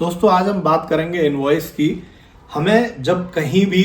दोस्तों आज हम बात करेंगे इनवॉइस की। हमें जब कहीं भी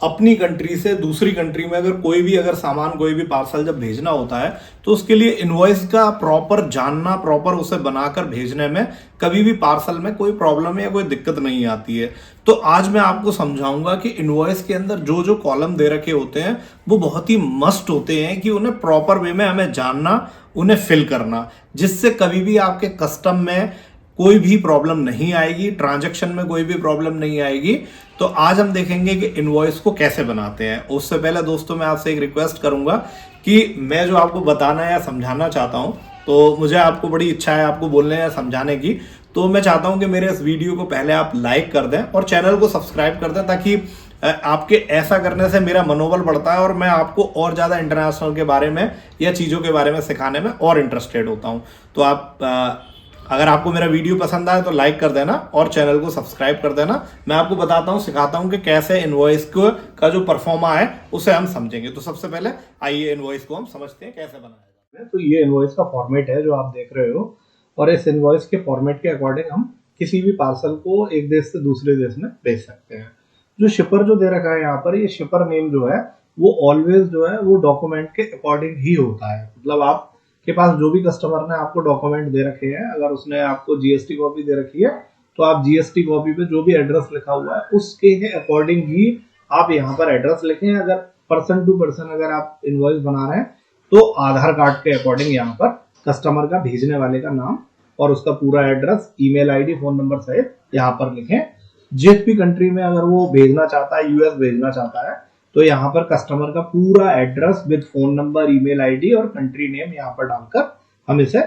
अपनी कंट्री से दूसरी कंट्री में अगर सामान कोई भी पार्सल जब भेजना होता है तो उसके लिए इनवॉइस का प्रॉपर जानना, प्रॉपर उसे बनाकर भेजने में कभी भी पार्सल में कोई प्रॉब्लम या कोई दिक्कत नहीं आती है। तो आज मैं आपको समझाऊंगा कि इनवॉइस के अंदर जो जो कॉलम दे रखे होते हैं वो बहुत ही मस्ट होते हैं कि उन्हें प्रॉपर वे में हमें जानना, उन्हें फिल करना, जिससे कभी भी आपके कस्टम में कोई भी प्रॉब्लम नहीं आएगी, ट्रांजैक्शन में कोई भी प्रॉब्लम नहीं आएगी। तो आज हम देखेंगे कि इनवॉइस को कैसे बनाते हैं। उससे पहले दोस्तों मैं आपसे एक रिक्वेस्ट करूंगा कि मैं जो आपको बताना या समझाना चाहता हूं, तो मुझे आपको बड़ी इच्छा है आपको बोलने या समझाने की। तो मैं चाहता हूं कि मेरे इस वीडियो को पहले आप लाइक कर दें और चैनल को सब्सक्राइब कर दें, ताकि आपके ऐसा करने से मेरा मनोबल बढ़ता है और मैं आपको और ज़्यादा इंटरनेशनल के बारे में या चीज़ों के बारे में सिखाने में और इंटरेस्टेड होता हूं। तो अगर आपको मेरा वीडियो पसंद आए तो लाइक कर देना और चैनल को सब्सक्राइब कर देना। मैं आपको बताता हूं, सिखाता हूं कि कैसे इनवॉइस का जो परफॉर्मा है उसे हम समझेंगे। तो सबसे पहले आइए इनवॉइस को हम समझते हैं कैसे बनाया जाता है। तो ये इनवॉइस का फॉर्मेट है जो आप देख रहे हो, और इस इनवॉइस के फॉर्मेट के अकॉर्डिंग हम किसी भी पार्सल को एक देश से दूसरे देश में भेज सकते हैं। जो शिपर जो दे रखा है यहाँ पर, ये शिपर नेम जो है वो ऑलवेज जो है वो डॉक्यूमेंट के अकॉर्डिंग ही होता है। मतलब आप के पास जो भी कस्टमर ने आपको डॉक्यूमेंट दे रखे हैं, अगर उसने आपको जीएसटी कॉपी दे रखी है तो आप जीएसटी कॉपी पे जो भी एड्रेस लिखा हुआ है उसके अकॉर्डिंग ही आप यहाँ पर एड्रेस लिखें। अगर पर्सन टू पर्सन अगर आप इनवॉइस बना रहे हैं तो आधार कार्ड के अकॉर्डिंग यहाँ पर कस्टमर का भेजने वाले का नाम और उसका पूरा address, email ID, phone number सहित यहाँ पर लिखें। जिस भी कंट्री में अगर वो भेजना चाहता है, यूएस भेजना चाहता है, तो यहाँ पर कस्टमर का पूरा address with phone number, email ID और कंट्री नेम यहाँ पर डालकर हम इसे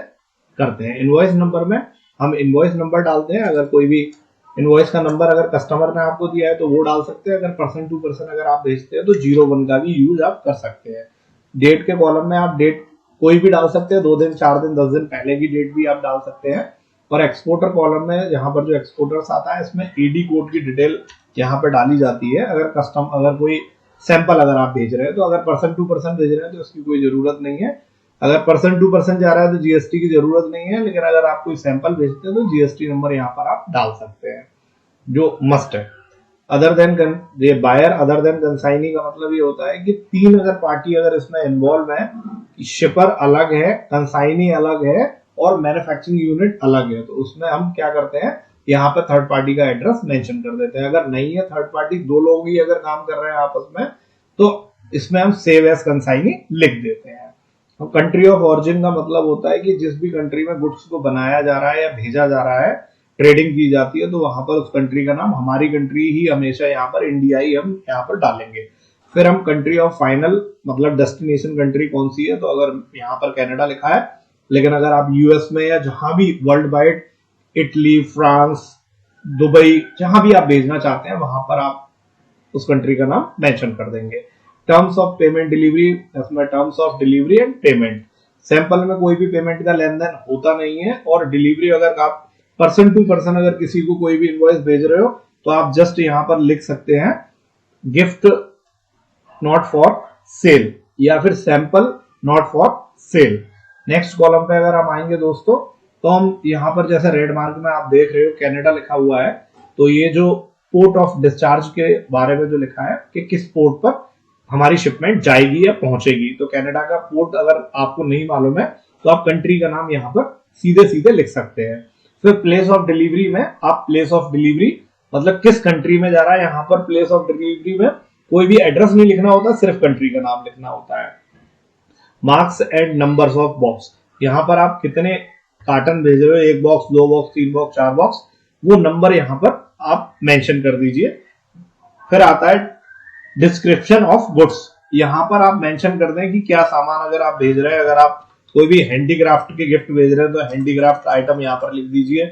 करते हैं। इनवॉइस नंबर में हम इनवॉइस नंबर डालते हैं। अगर कोई भी इनवॉइस का नंबर अगर कस्टमर ने आपको दिया है तो वो डाल सकते हैं। अगर पर्सन टू पर्सन अगर आप भेजते हैं तो 01 का भी यूज आप कर सकते हैं। डेट के कॉलम में आप डेट कोई भी डाल सकते हैं, 2 दिन, 4 दिन, 10 दिन पहले की डेट भी आप डाल सकते हैं। और एक्सपोर्टर कॉलम में यहाँ पर जो एक्सपोर्टर्स आता है इसमें एडी कोड की डिटेल यहाँ पर डाली जाती है। अगर कोई सैंपल अगर आप भेज रहे हैं तो अगर पर्सन टू पर्सन भेज रहे हैं तो उसकी कोई जरूरत नहीं है। अगर पर्सन टू पर्सन जा रहा है तो जीएसटी की जरूरत नहीं है। लेकिन अगर आप कोई सैंपल भेजते हैं तो जीएसटी नंबर यहाँ पर आप डाल सकते हैं, जो मस्ट है। अदर देन ये बायर अदर देन कंसाइनी का मतलब ये होता है कि 3 अगर पार्टी अगर इसमें इन्वॉल्व है, शिपर अलग है, कंसाइनी अलग है और मैन्युफैक्चरिंग यूनिट अलग है, तो उसमें हम क्या करते हैं, यहाँ पे थर्ड पार्टी का एड्रेस मेंशन कर देते हैं। अगर नहीं है थर्ड पार्टी, 2 लोग ही अगर काम कर रहे हैं आपस में, तो इसमें हम सेव एज कंसाइनी लिख देते हैं। तो कंट्री ऑफ ओरिजिन का मतलब होता है कि जिस भी कंट्री में गुड्स को बनाया जा रहा है या भेजा जा रहा है, ट्रेडिंग की जाती है, तो वहां पर उस कंट्री का नाम, हमारी कंट्री ही हमेशा यहाँ पर इंडिया ही हम यहाँ पर डालेंगे। फिर हम कंट्री ऑफ फाइनल मतलब डेस्टिनेशन कंट्री कौन सी है, तो अगर यहाँ पर कनाडा लिखा है, लेकिन अगर आप यूएस में या जहां भी world wide, Italy, France, Dubai, जहां भी आप भेजना चाहते हैं वहां पर आप उस कंट्री का नाम मेंशन कर देंगे। टर्म्स ऑफ पेमेंट डिलीवरी, इसमें terms of delivery and payment. Sample में कोई भी पेमेंट का लेन देन होता नहीं है। और डिलीवरी अगर आप पर्सन टू पर्सन अगर किसी को कोई भी इनवॉइस भेज रहे हो तो आप जस्ट यहाँ पर लिख सकते हैं गिफ्ट नॉट फॉर सेल या फिर sample not for sale. Next column पे अगर हम आएंगे दोस्तों, तो हम यहाँ पर जैसे रेड मार्क में आप देख रहे हो कनाडा लिखा हुआ है, तो ये जो पोर्ट ऑफ डिस्चार्ज के बारे में जो लिखा है कि किस पोर्ट पर हमारी शिपमेंट जाएगी या पहुंचेगी, तो कनाडा का पोर्ट अगर आपको नहीं मालूम है तो आप कंट्री का नाम यहाँ पर सीधे सीधे लिख सकते हैं। फिर प्लेस ऑफ डिलीवरी में आप प्लेस ऑफ डिलीवरी मतलब किस कंट्री में जा रहा है, यहाँ पर प्लेस ऑफ डिलीवरी में कोई भी एड्रेस नहीं लिखना होता, सिर्फ कंट्री का नाम लिखना होता है। Marks and numbers of box, यहाँ पर आप कितने कार्टन भेज रहे हो, 1 बॉक्स, 2 बॉक्स, 3 बॉक्स, 4 बॉक्स, वो नंबर यहाँ पर आप मेंशन कर दीजिए। फिर आता है डिस्क्रिप्शन ऑफ गुड्स, यहाँ पर आप मेंशन कर दें कि क्या सामान अगर आप भेज रहे हैं। अगर आप कोई भी हैंडीक्राफ्ट के गिफ्ट भेज रहे हैं तो हैंडीक्राफ्ट आइटम यहाँ पर लिख दीजिए।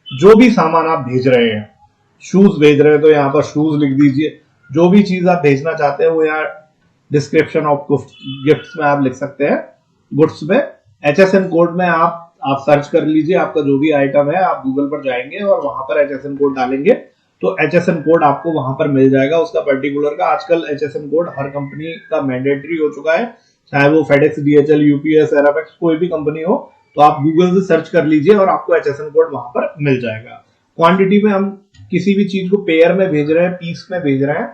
जो भी सामान आप भेज रहे हैं, शूज भेज रहे हैं तो यहाँ पर शूज लिख दीजिए। जो भी चीज आप भेजना चाहते हैं वो यहाँ डिस्क्रिप्शन ऑफ गिफ्ट्स में आप लिख सकते हैं। गुड्स में HSN कोड में आप सर्च कर लीजिए, आपका जो भी आइटम है आप गूगल पर जाएंगे और वहां पर HSN कोड डालेंगे तो HSN कोड आपको वहां पर मिल जाएगा उसका पर्टिकुलर का। आजकल HSN कोड हर कंपनी का मैंडेटरी हो चुका है, चाहे वो फेडेक्स, DHL, UPS, एयरफैक्स कोई भी कंपनी हो, तो आप गूगल से सर्च कर लीजिए और आपको HSN कोड वहां पर मिल जाएगा। क्वांटिटी में हम किसी भी चीज को पेयर में भेज रहे हैं, पीस में भेज रहे हैं,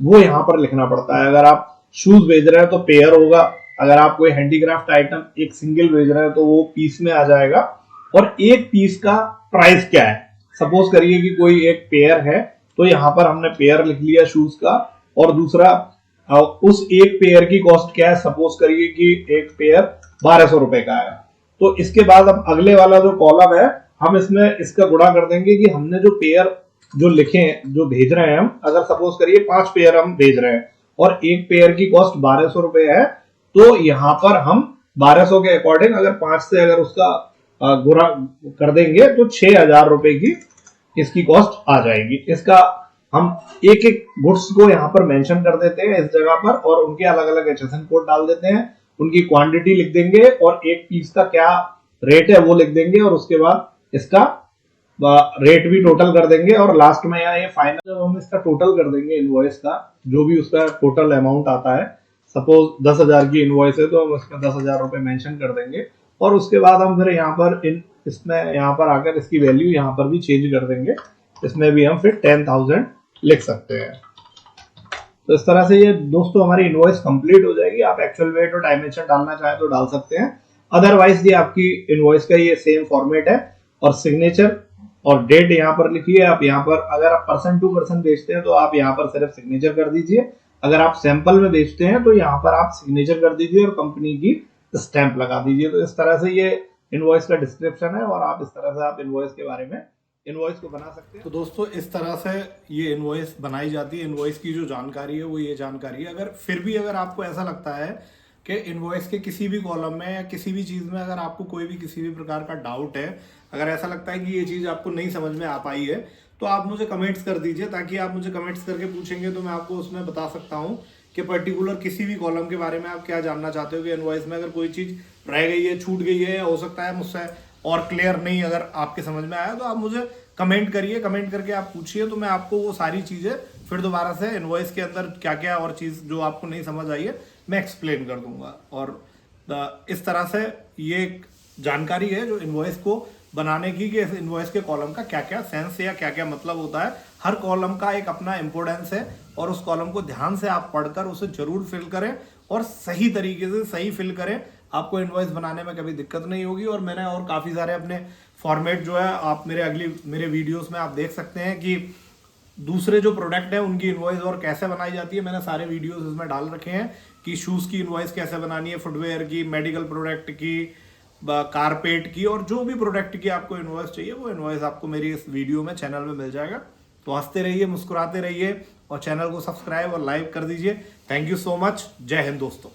वो यहाँ पर लिखना पड़ता है। अगर आप शूज भेज रहे हैं तो पेयर होगा, अगर आप कोई हैंडीक्राफ्ट आइटम एक सिंगल भेज रहे हैं तो वो पीस में आ जाएगा। और एक पीस का प्राइस क्या है, सपोज करिए कि कोई एक पेयर है तो यहाँ पर हमने पेयर लिख लिया शूज का, और दूसरा उस एक पेयर की कॉस्ट क्या है, सपोज करिए कि एक पेयर 1200 रुपए का है। तो इसके बाद अब अगले वाला जो कॉलम है हम इसमें इसका गुणा कर देंगे कि हमने जो पेयर जो लिखे जो भेज रहे हैं हम, अगर सपोज करिए 5 पेयर हम भेज रहे हैं और एक पेयर की कॉस्ट 1200 रुपए है, तो यहाँ पर हम 1200 के अकॉर्डिंग अगर 5 से अगर उसका गुणा कर देंगे तो 6000 रुपए की इसकी कॉस्ट आ जाएगी। इसका हम एक एक गुड्स को यहाँ पर मेंशन कर देते हैं इस जगह पर, और उनके अलग अलग HSN कोड डाल देते हैं, उनकी क्वांटिटी लिख देंगे और एक पीस का क्या रेट है वो लिख देंगे, और उसके बाद इसका रेट भी टोटल कर देंगे। और लास्ट में यहाँ ये फाइनल जब हम इसका टोटल कर देंगे इनवॉइस का, जो भी उसका टोटल अमाउंट आता है, सपोज 10,000 की इनवॉइस है तो हम उसका 10,000 रुपए मेंशन कर देंगे, और उसके बाद हम फिर यहाँ पर इसमें यहाँ पर आकर इसकी वैल्यू यहाँ पर भी चेंज कर देंगे, इसमें भी हम फिर 10,000 लिख सकते हैं। तो इस तरह से ये दोस्तों हमारी इनवॉइस कंप्लीट हो जाएगी। आप एक्चुअल वेट और डायमेंशन डालना चाहें तो डाल सकते हैं, अदरवाइज ये आपकी इनवॉइस का ये सेम फॉर्मेट है। और सिग्नेचर और डेट यहाँ पर लिखिए। आप यहाँ पर अगर आप पर्सन टू पर्सन बेचते हैं तो आप यहाँ पर सिर्फ सिग्नेचर कर दीजिए, अगर आप सैंपल में बेचते हैं तो यहाँ पर आप सिग्नेचर कर दीजिए और कंपनी की स्टैंप लगा दीजिए। तो इस तरह से ये इनवॉइस का डिस्क्रिप्शन है, और आप इस तरह से आप इनवॉइस के बारे में इनवॉइस को बना सकते हैं। तो दोस्तों इस तरह से ये इनवॉइस बनाई जाती है। इनवॉइस की जो जानकारी है वो ये जानकारी है। अगर फिर भी अगर आपको ऐसा लगता है कि इनवॉइस के किसी भी कॉलम में या किसी भी चीज़ में अगर आपको कोई भी किसी भी प्रकार का डाउट है, अगर ऐसा लगता है कि ये चीज़ आपको नहीं समझ में आ पाई है, तो आप मुझे कमेंट्स कर दीजिए, ताकि आप मुझे कमेंट्स करके पूछेंगे तो मैं आपको उसमें बता सकता हूँ कि पर्टिकुलर किसी भी कॉलम के बारे में आप क्या जानना चाहते हो कि इनवॉइस में अगर कोई चीज़ रह गई है, छूट गई है, या हो सकता है मुझसे और क्लियर नहीं अगर आपके समझ में आया, तो आप मुझे कमेंट करिए, कमेंट करके आप पूछिए, तो मैं आपको वो सारी चीज़ें फिर दोबारा से इनवॉइस के अंदर क्या क्या और चीज़ जो आपको नहीं समझ आई है मैं एक्सप्लेन कर दूंगा। और इस तरह से ये एक जानकारी है जो इनवॉइस को बनाने की, कि इस इनवॉइस के कॉलम का क्या क्या सेंस या क्या क्या मतलब होता है। हर कॉलम का एक अपना इंपोर्टेंस है, और उस कॉलम को ध्यान से आप पढ़कर उसे जरूर फिल करें और सही तरीके से सही फिल करें। आपको इनवॉइस बनाने में कभी दिक्कत नहीं होगी। और मैंने और काफ़ी सारे अपने फॉर्मेट जो है आप मेरे वीडियोस में आप देख सकते हैं कि दूसरे जो प्रोडक्ट है उनकी इनवॉइस और कैसे बनाई जाती है। मैंने सारे वीडियोस इसमें डाल रखे हैं कि शूज़ की इनवॉइस कैसे बनानी है, फुटवेयर की, मेडिकल प्रोडक्ट की, कारपेट की, और जो भी प्रोडक्ट की आपको इनवॉइस चाहिए वो इनवॉइस आपको मेरी इस वीडियो में चैनल में मिल जाएगा। तो हंसते रहिए, मुस्कुराते रहिए, और चैनल को सब्सक्राइब और लाइक कर दीजिए। Thank you so much. जय हिंद दोस्तों।